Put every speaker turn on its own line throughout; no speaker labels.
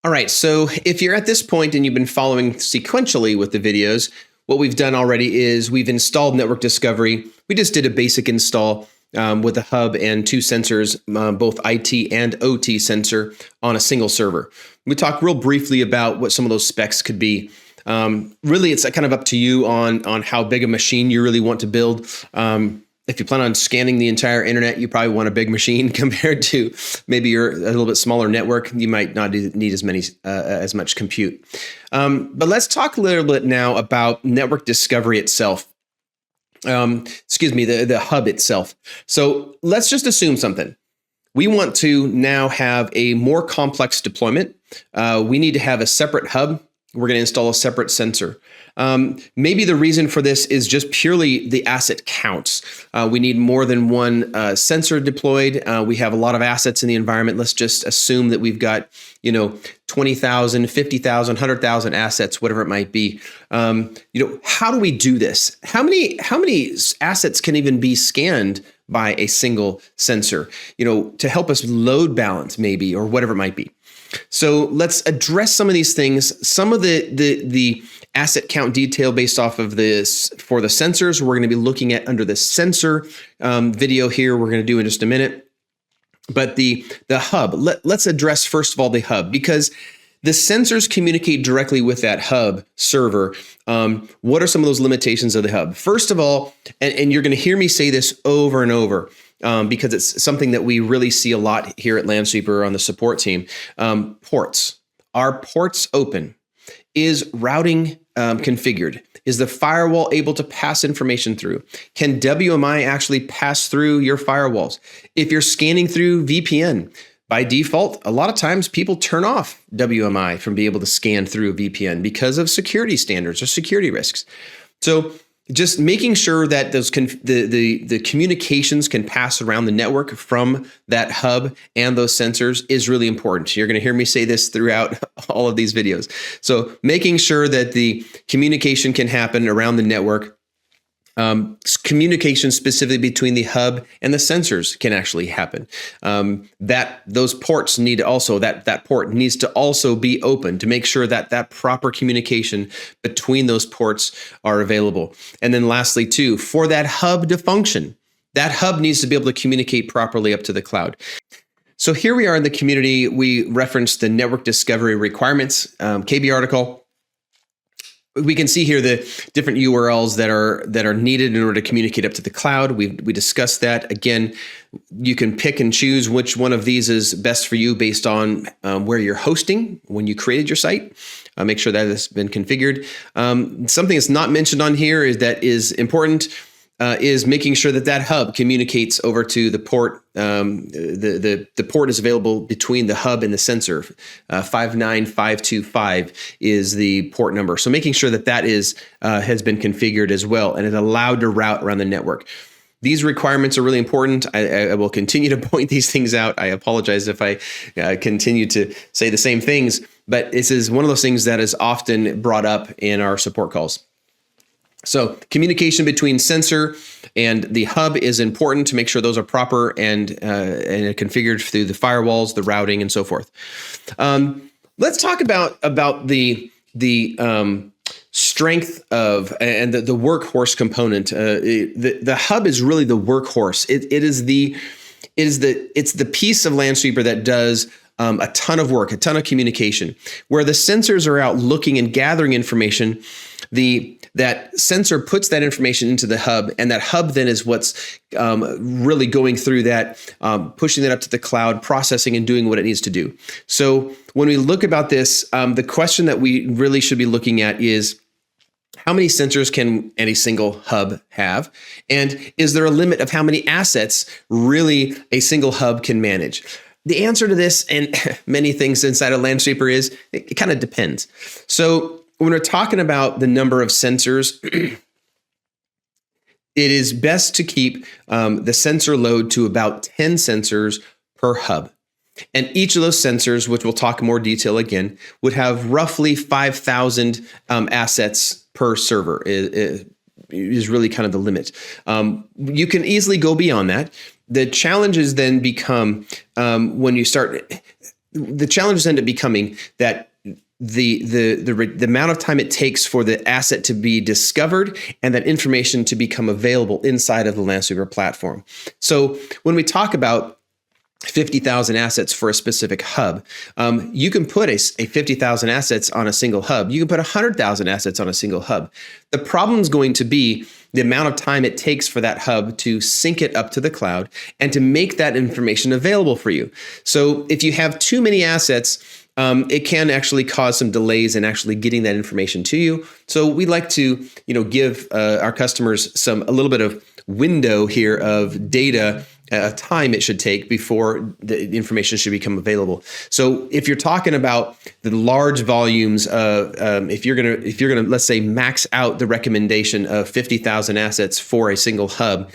All right, so if you're at this point and you've been following sequentially with the videos, what we've done already is we've installed Network Discovery. We just did a basic install with a hub and two sensors, both IT and OT sensor on a single server. We talked real briefly about what some of those specs could be. Really, it's kind of up to you on how big a machine you really want to build. If you plan on scanning the entire internet, you probably want a big machine compared to maybe your a little bit smaller network. You might not need as much compute. But let's talk a little bit now about Network Discovery itself. The hub itself. So let's just assume something. We want to now have a more complex deployment. We need to have a separate hub. We're going to install a separate sensor. Maybe the reason for this is just purely the asset counts. We need more than one sensor deployed. We have a lot of assets in the environment. Let's just assume that we've got, 20,000, 50,000, 100,000 assets, whatever it might be. How do we do this? How many assets can even be scanned by a single sensor, to help us load balance maybe, or whatever it might be. So let's address some of these things. Some of the asset count detail based off of this for the sensors, we're going to be looking at under the sensor video here. We're going to do in just a minute. But the hub, let's address first of all the hub, because the sensors communicate directly with that hub server. What are some of those limitations of the hub? First of all, and you're going to hear me say this over and over, because it's something that we really see a lot here at Lansweeper on the support team. Ports. Are ports open? Is routing configured? Is the firewall able to pass information through? Can WMI actually pass through your firewalls? If you're scanning through VPN, by default, a lot of times people turn off WMI from being able to scan through a VPN because of security standards or security risks. So just making sure that those the communications can pass around the network from that hub and those sensors is really important. You're going to hear me say this throughout all of these videos. So making sure that the communication can happen around the network, communication specifically between the hub and the sensors can actually happen. Those ports need also, that port needs to also be open to make sure that proper communication between those ports are available. And then lastly too, for that hub to function, that hub needs to be able to communicate properly up to the cloud. So here we are in the community. We referenced the Network Discovery Requirements KB article. We can see here the different URLs that are needed in order to communicate up to the cloud. We discussed that. Again, you can pick and choose which one of these is best for you based on where you're hosting when you created your site. Make sure that has been configured. Something that's not mentioned on here is important. Is making sure that hub communicates over to the port. The port is available between the hub and the sensor. 59525 is the port number. So making sure that has been configured as well and is allowed to route around the network. These requirements are really important. I will continue to point these things out. I apologize if I continue to say the same things, but this is one of those things that is often brought up in our support calls. So communication between sensor and the hub is important to make sure those are proper and configured through the firewalls, the routing, and so forth. Let's talk about the strength of and the workhorse component. The hub is really the workhorse. It's the piece of Lansweeper that does a ton of work, a ton of communication. Where the sensors are out looking and gathering information, that sensor puts that information into the hub, and that hub then is what's really going through that, pushing that up to the cloud, processing and doing what it needs to do. So when we look about this, the question that we really should be looking at is, how many sensors can any single hub have? And is there a limit of how many assets really a single hub can manage? The answer to this and many things inside of Lansweeper is it kind of depends. So when we're talking about the number of sensors, it is best to keep the sensor load to about 10 sensors per hub. And each of those sensors, which we'll talk in more detail again, would have roughly 5,000 assets per server is really kind of the limit. You can easily go beyond that. The challenges then become when you start, the challenges end up becoming that the amount of time it takes for the asset to be discovered and that information to become available inside of the Lansweeper platform. So when we talk about 50,000 assets for a specific hub, you can put a 50,000 assets on a single hub. You can put 100,000 assets on a single hub. The problem is going to be the amount of time it takes for that hub to sync it up to the cloud and to make that information available for you. So if you have too many assets, it can actually cause some delays in actually getting that information to you. So we like to, give our customers a little bit of window here of data, time it should take before the information should become available. So if you're talking about the large volumes of, if you're gonna let's say max out the recommendation of 50,000 assets for a single hub,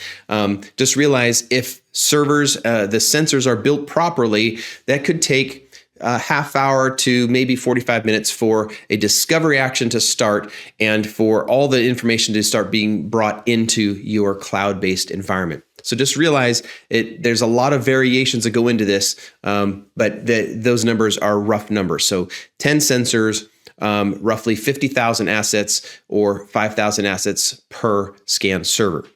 just realize if servers, the sensors are built properly, that could take a half hour to maybe 45 minutes for a discovery action to start and for all the information to start being brought into your cloud-based environment. So just realize there's a lot of variations that go into this, but those numbers are rough numbers. So 10 sensors, roughly 50,000 assets or 5,000 assets per scan server.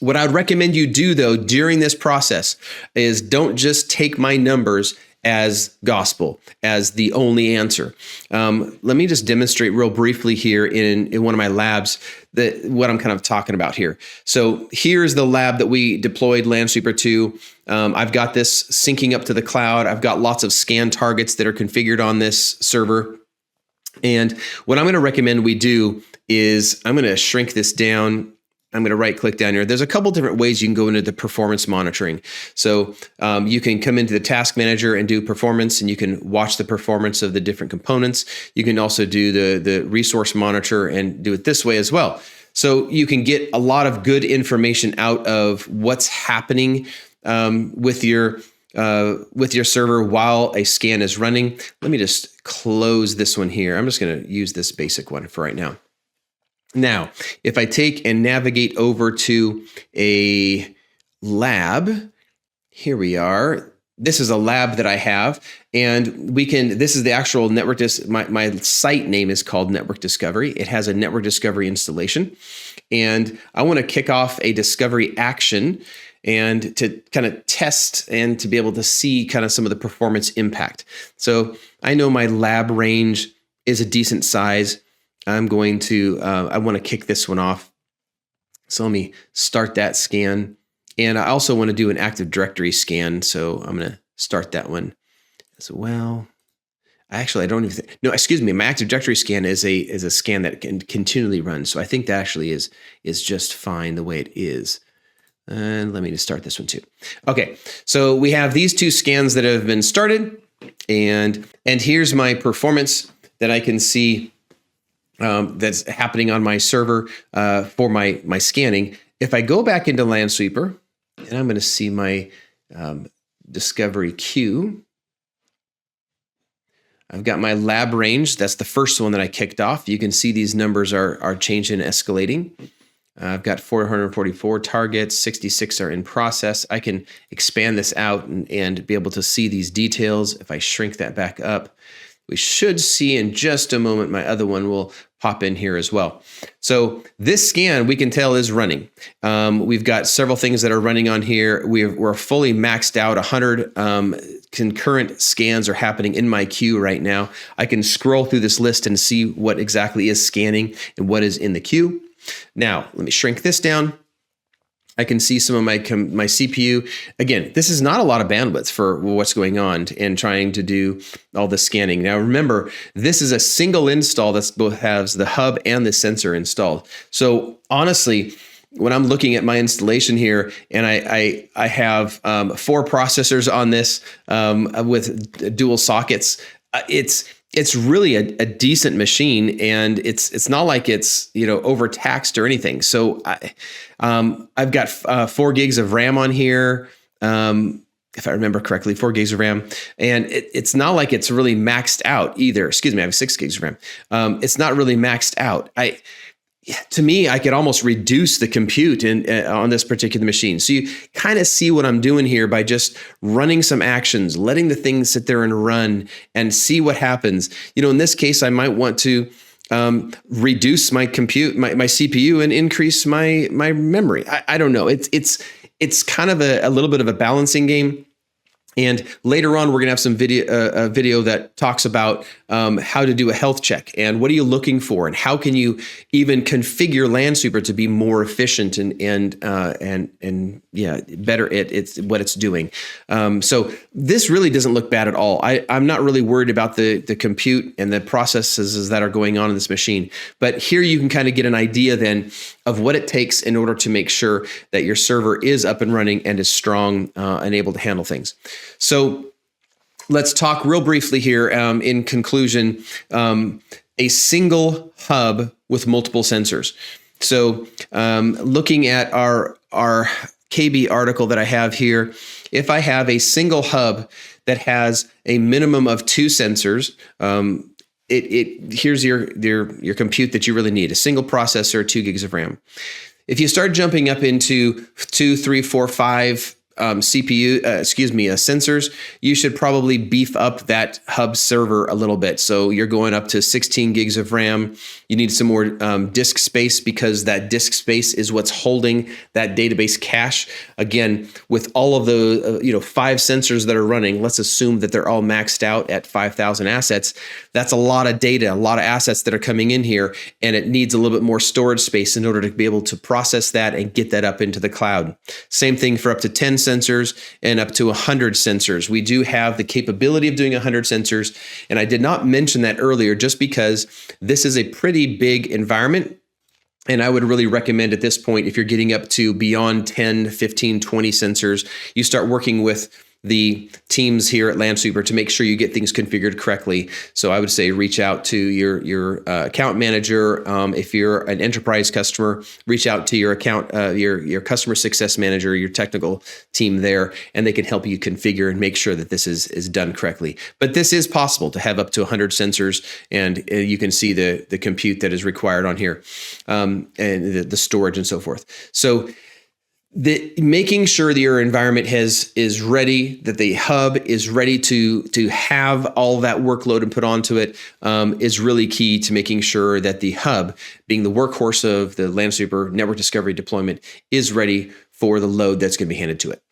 What I would recommend you do, though, during this process is don't just take my numbers as gospel, as the only answer. Let me just demonstrate real briefly here in one of my labs what I'm kind of talking about here. So here's the lab that we deployed Lansweeper to. I've got this syncing up to the cloud. I've got lots of scan targets that are configured on this server. And what I'm going to recommend we do is I'm going to shrink this down. I'm going to right click down here. There's a couple different ways you can go into the performance monitoring. So you can come into the task manager and do performance, and you can watch the performance of the different components. You can also do the resource monitor and do it this way as well. So you can get a lot of good information out of what's happening with your server while a scan is running. Let me just close this one here. I'm just going to use this basic one for right now. Now, if I take and navigate over to a lab, here we are. This is a lab that I have, and this is the actual network. My site name is called Network Discovery. It has a Network Discovery installation, and I want to kick off a discovery action and to kind of test and to be able to see kind of some of the performance impact. So I know my lab range is a decent size. I'm going to, I want to kick this one off. So let me start that scan. And I also want to do an Active Directory scan. So I'm going to start that one as well. Actually, I don't even think, no, excuse me. My Active Directory scan is a scan that can continually run. So I think that actually is just fine the way it is. And let me just start this one too. Okay, so we have these two scans that have been started. And here's my performance that I can see that's happening on my server for my scanning. If I go back into Lansweeper, and I'm going to see my discovery queue, I've got my lab range. That's the first one that I kicked off. You can see these numbers are changing and escalating. I've got 444 targets, 66 are in process. I can expand this out and be able to see these details. If I shrink that back up, we should see in just a moment, my other one will pop in here as well. So this scan, we can tell, is running. We've got several things that are running on here. We're fully maxed out. 100 concurrent scans are happening in my queue right now. I can scroll through this list and see what exactly is scanning and what is in the queue. Now, let me shrink this down. I can see some of my CPU. Again, this is not a lot of bandwidth for what's going on and trying to do all the scanning. Now, remember, this is a single install that both has the hub and the sensor installed. So honestly, when I'm looking at my installation here, and I have 4 processors on this with dual sockets, it's really a decent machine, and it's not like it's overtaxed or anything. So I've got 4 gigs of RAM on here, if I remember correctly, 4 gigs of RAM, and it's not like it's really maxed out either. Excuse me, I have 6 gigs of RAM. It's not really maxed out. Yeah, to me, I could almost reduce the compute on this particular machine. So you kind of see what I'm doing here by just running some actions, letting the thing sit there and run and see what happens. In this case, I might want to reduce my compute, my CPU, and increase my memory. I don't know. It's kind of a little bit of a balancing game. And later on, we're going to have some video that talks about how to do a health check and what are you looking for and how can you even configure Lansweeper to be more efficient and better at what it's doing. So this really doesn't look bad at all. I'm not really worried about the compute and the processes that are going on in this machine. But here you can kind of get an idea then of what it takes in order to make sure that your server is up and running and is strong and able to handle things. So let's talk real briefly here in conclusion, a single hub with multiple sensors. So looking at our KB article that I have here, if I have a single hub that has a minimum of 2 sensors, here's your compute that you really need, a single processor, 2 gigs of RAM. If you start jumping up into 2, 3, 4, 5 sensors, you should probably beef up that hub server a little bit. So you're going up to 16 gigs of RAM. You need some more disk space because that disk space is what's holding that database cache. Again, with all of the 5 sensors that are running, let's assume that they're all maxed out at 5,000 assets. That's a lot of data, a lot of assets that are coming in here, and it needs a little bit more storage space in order to be able to process that and get that up into the cloud. Same thing for up to 10 sensors and up to 100 sensors. We do have the capability of doing 100 sensors, and I did not mention that earlier just because this is a pretty big environment. And I would really recommend at this point, if you're getting up to beyond 10, 15, 20 sensors, you start working with the teams here at Lansweeper to make sure you get things configured correctly. So I would say reach out to your account manager. If you're an enterprise customer, reach out to your your customer success manager, your technical team there, and they can help you configure and make sure that this is done correctly. But this is possible to have up to 100 sensors, and you can see the compute that is required on here, and the storage and so forth. So making sure that your environment is ready, that the hub is ready to have all that workload and put onto it, is really key to making sure that the hub, being the workhorse of the Lansweeper network discovery deployment, is ready for the load that's going to be handed to it.